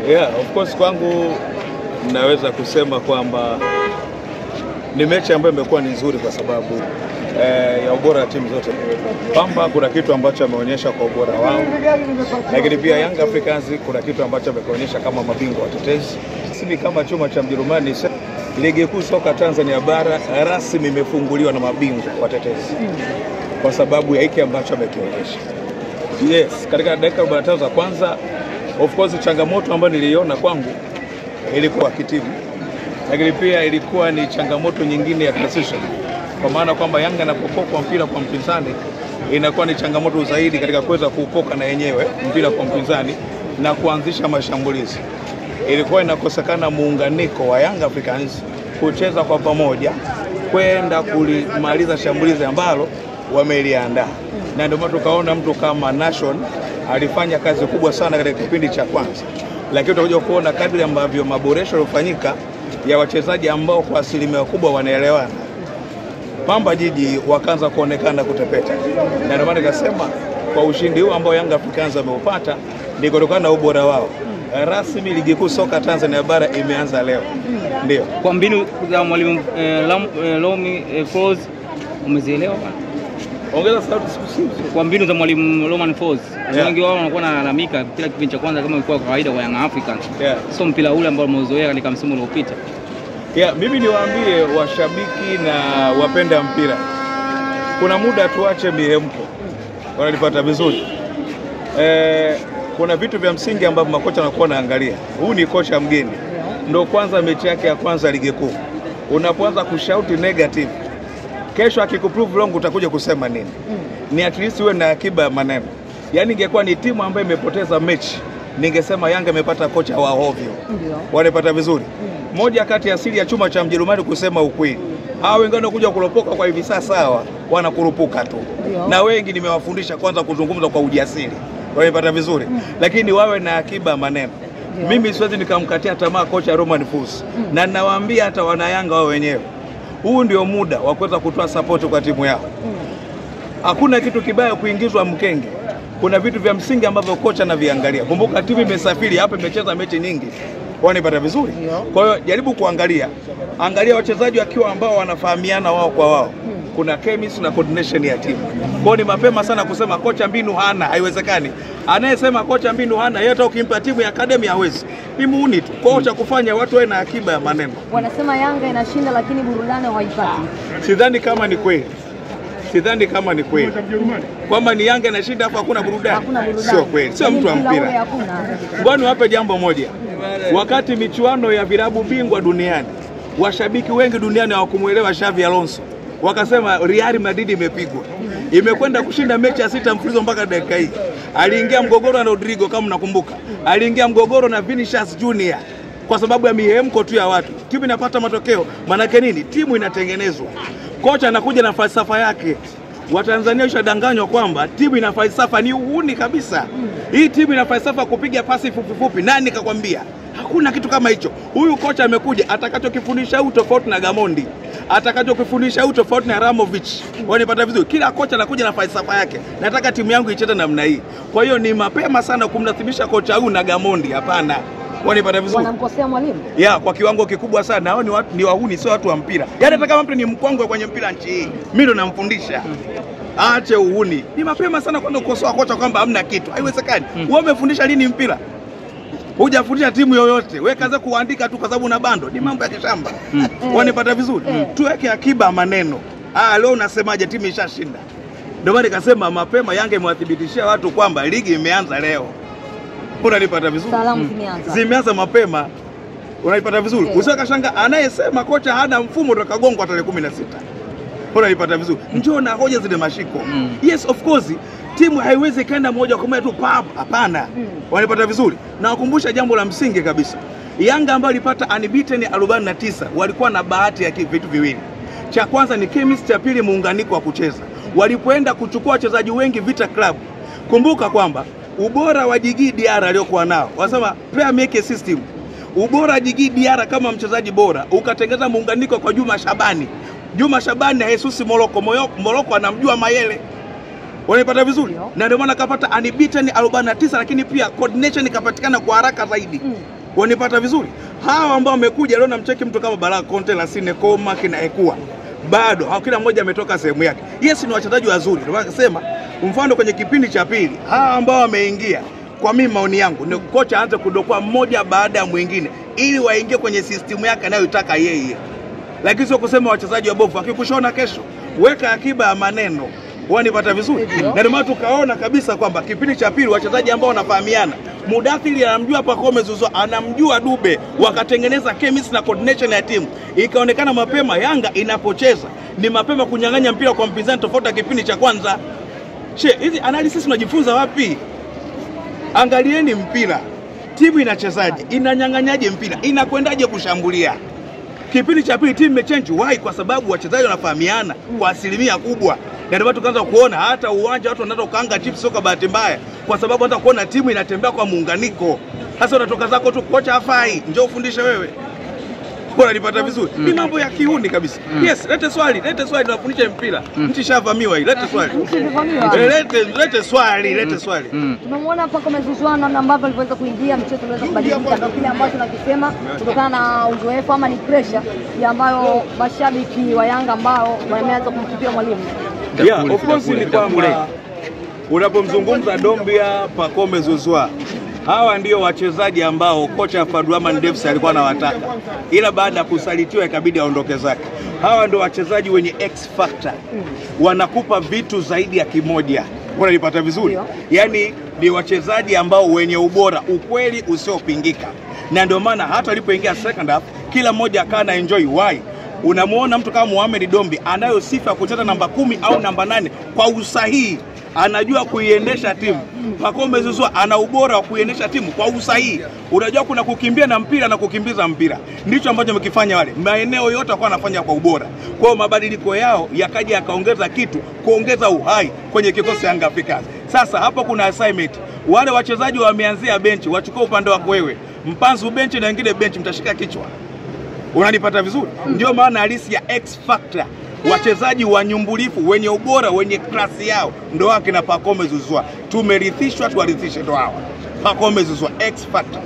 Yeah, of course kwangu naweza kusema kwamba ni mechi ambayo imekuwa ni nzuri kwa sababu ya ubora wa timu zote. Pamba kuna kitu ambacho ameonyesha kwa ubora wao, lakini pia Young Africans kuna kitu ambacho ameonyesha kama mabingwa watetezi. Sisi kama chuma cha Mjerumani, ligi kuu soka Tanzania bara rasmi imefunguliwa na mabingwa watetezi kwa sababu ya hiki ambacho amekionyesha. Yes, katika dakika 45 za kwanza, of course changamoto ambayo niliona kwangu ilikuwa kitimu, lakini pia ilikuwa ni changamoto nyingine ya transition, kwa maana kwamba Yanga anapopokwa mpira kwa mpinzani inakuwa ni changamoto zaidi katika kuweza kuupoka na yenyewe mpira kwa mpinzani na kuanzisha mashambulizi. Ilikuwa inakosekana muunganiko wa Young Africans kucheza kwa pamoja kwenda kulimaliza shambulizi ambalo wameliandaa, na ndio maana tukaona mtu kama Nation alifanya kazi kubwa sana katika kipindi cha kwanza, lakini tutakuja kuona kadri ambavyo maboresho yalifanyika ya wachezaji ambao kwa asilimia kubwa wanaelewana, Pamba Jiji wakaanza kuonekana kutepeta, na ndio maana nikasema kwa ushindi huu ambao Young Africans wameupata ni kutokana na ubora wao. Rasmi ligi kuu soka Tanzania bara imeanza leo. Ndio. Kwa mbinu za mwalimu Lomi Folz umezielewa bwana? Ongeza sauti siku. Kwa mbinu za mwalimu Romain Folz, wengi wao wanakuwa wanalalamika kila kipindi cha kwanza kama ilikuwa kawaida kwa Young Africans. Sio mpira ule ambao umezoea katika msimu uliopita. Mimi niwaambie washabiki na wapenda mpira, kuna muda tuache mihemko. Wanalipata vizuri. Kuna vitu vya msingi ambavyo makocha wanakuwa naangalia. Huu ni kocha mgeni, ndio kwanza mechi yake ya kwanza ligi kuu. Unapoanza kushauti negative, kesho akikuprove wrong utakuja kusema nini? Ni at least uwe na akiba ya maneno. Yaani ingekuwa ni timu ambayo imepoteza mechi, ningesema Yanga imepata kocha wa hovyo. Wanapata vizuri. Moja kati ya asili ya chuma cha Mjerumani kusema ukweli. Hao wengine wanakuja kulopoka kwa hivi sasa, hawa wanakurupuka tu. Na wengi nimewafundisha kwanza kuzungumza kwa ujasiri. Wanapata vizuri. Lakini wawe na akiba maneno. Mimi siwezi nikamkatia tamaa kocha Romain Folz. Na ninawaambia hata wana Yanga wao wenyewe, huu ndio muda wa kuweza kutoa support kwa timu yao. Hakuna kitu kibaya kuingizwa mkenge. Kuna vitu vya msingi ambavyo kocha anaviangalia. Kumbuka timu imesafiri hapa, imecheza mechi nyingi. Wanapata vizuri. Kwa hiyo jaribu kuangalia, angalia wachezaji wakiwa ambao wanafahamiana wao kwa wao. Kuna chemistry na coordination ya timu. Kwa hiyo ni mapema sana kusema kocha mbinu hana, haiwezekani. Anayesema kocha mbinu hana, yeye hata ukimpa timu ya academy hawezi. Ni muuni tu. Kocha kufanya watu wawe na akiba ya maneno. Wanasema Yanga inashinda lakini burudani hawaipati. Sidhani kama ni kweli. Kwamba ni Yanga inashinda hapa hakuna burudani. Sio kweli. Sio mtu wa mpira. Ngoja wape jambo moja. Wakati michuano ya vilabu bingwa duniani, washabiki wengi duniani hawakumuelewa Xavi Alonso. Wakasema Real Madrid imepigwa. Imekwenda kushinda mechi ya 6 mfululizo mpaka dakika hii. Aliingia mgogoro na Rodrigo kama mnakumbuka. Aliingia mgogoro na Vinicius Junior kwa sababu ya mihemko tu ya watu. Timu inapata matokeo, maana yake nini? Timu inatengenezwa. Kocha anakuja na falsafa yake. Watanzania washadanganywa kwamba timu ina falsafa, ni uhuni kabisa. Hii timu ina falsafa kupiga pasi fupi fupi. Nani kakwambia? Hakuna kitu kama hicho. Huyu kocha amekuja, atakachokifundisha huyu tofauti na Gamondi. Atakachokifundisha huyu tofauti na Ramovic. Wanipata vizuri. Kila kocha anakuja na falsafa yake. Nataka timu yangu icheze namna hii. Kwa hiyo ni mapema sana kumnasibisha kocha huyu na Gamondi. Hapana. Wanipata vizuri. Wanamkosea mwalimu? Kwa kiwango kikubwa sana. Hao ni wahuni, sio watu wa mpira. Yaani hata kama mtu ni mkongwe kwenye mpira nchi hii, mimi ndo namfundisha. Aache uhuni. Ni mapema sana kwenda kukosoa kocha kwamba hamna kitu. Haiwezekani. Wewe umefundisha lini mpira? Hujafundisha timu yoyote. Wewe kaza kuandika tu kwa sababu una bando. Ni mambo ya kishamba. Wanipata vizuri. Tuweke akiba maneno. Leo unasemaje timu ishashinda? Ndio maana nikasema mapema Yanga imewathibitishia watu kwamba ligi imeanza leo. Unanipata vizuri? Salamu zimeanza mapema. Unanipata vizuri? Usikashanga anayesema kocha hana mfumo ndo kagongwa tarehe 16. Unanipata vizuri? Njoo na hoja zile mashiko. Yes, of course. Timu haiwezi kaenda moja kwa moja tu pap, hapana. Wanipata vizuri? Na wakumbusha jambo la msingi kabisa. Yanga ambao walipata unbeaten 49 walikuwa na bahati ya vitu viwili. Cha kwanza ni chemistry, cha pili muunganiko wa kucheza. Walipoenda kuchukua wachezaji wengi Vita Club. Kumbuka kwamba ubora wa Djigui Diarra aliyokuwa nao, wasema player make a system. Ubora Djigui Diarra kama mchezaji bora ukatengeza muunganiko kwa Juma Shabani. Juma Shabani na Jesus Moroko. Moroko anamjua Mayele. Wanapata vizuri. Na ndio maana kapata unbeaten 49, lakini pia coordination ikapatikana kwa haraka zaidi. Wanapata vizuri. Hawa ambao wamekuja leo namcheki mtu kama Baraka Conte, Lasine Koma, kina Ekua. Bado kila mmoja ametoka sehemu yake. Yes, ni wachezaji wazuri. Ndio maana nasema mfano kwenye kipindi cha pili, hawa ambao wameingia, kwa mimi maoni yangu ni kocha aanze kudokoa mmoja baada ya mwingine ili waingie kwenye system yake anayotaka yeye. Lakini sio kusema wachezaji wabovu akikushona kesho, weka akiba ya maneno. Wanipata vizuri. Na ndio maana tukaona kabisa kwamba kipindi cha pili wachezaji ambao wanafahamiana, Mudathiri anamjua Pacome Zouzoua, anamjua Dube, wakatengeneza chemistry na coordination ya timu. Ikaonekana mapema Yanga inapocheza ni mapema kunyang'anya mpira kwa mpinzani tofauti na kipindi cha kwanza. Hizi analysis tunajifunza wapi? Angalieni mpira. Timu inachezaje? Inanyang'anyaje mpira? Inakwendaje kushambulia? Kipindi cha pili timu imechange. Why? Kwa sababu wachezaji wanafahamiana kwa asilimia kubwa. Na ndio tukaanza kuona hata uwanja watu wanaanza kuanga chips soka bahati mbaya kwa sababu hata kuona timu inatembea kwa muunganiko. Sasa unatoka zako tu kocha hafai, njoo ufundishe wewe. Bora nipata vizuri. Ni mambo ya kiuni kabisa. Yes, lete swali tunafundisha mpira. Nchi shavamiwa hii, lete swali. Lete swali. Tumemwona Pacome Zouzoua namna ambavyo aliweza kuingia, mchezo unaweza kubadilika, na kile ambacho nakisema kutokana na uzoefu ama ni pressure ya ambayo mashabiki wa Yanga ambao wameanza kumkupia mwalimu. Yeah, of course ni kwamba unapomzungumza Dombia, Pacome Zouzoua, hawa ndio wachezaji ambao kocha Fadlurahman Davis alikuwa anawataka, ila baada ya kusalitiwa ikabidi aondoke zake. Hawa ndio wachezaji wenye X factor, wanakupa vitu zaidi ya kimoja. Unanipata vizuri? Yani ni wachezaji ambao wenye ubora, ukweli usiopingika. Na ndio maana hata alipoingia second half kila mmoja akawa na enjoy. Why? Unamuona mtu kama Mohamed Dombi anayo sifa kucheza namba 10 au namba 8 kwa usahihi, anajua kuiendesha timu. Pacome Zouzoua ana ubora wa kuiendesha timu kwa usahihi. Unajua kuna kukimbia na mpira na kukimbiza mpira. Ndicho ambacho mkifanya wale. Maeneo yote wako wanafanya kwa ubora. Kwa hiyo mabadiliko yao yakaja yakaongeza kitu, kuongeza uhai kwenye kikosi Yanga Africans. Sasa hapo kuna assignment. Wale wachezaji wameanzia benchi, wachukua upande wako wewe. Mpanzu benchi na wengine benchi, mtashika kichwa. Unanipata vizuri? Ndio maana halisi ya X factor. Wachezaji wanyumbulifu, wenye ubora, wenye klasi yao ndo wake na Pacome Zouzoua. Tumerithishwa, tuwarithishe ndo hawa. Pacome Zouzoua X factor.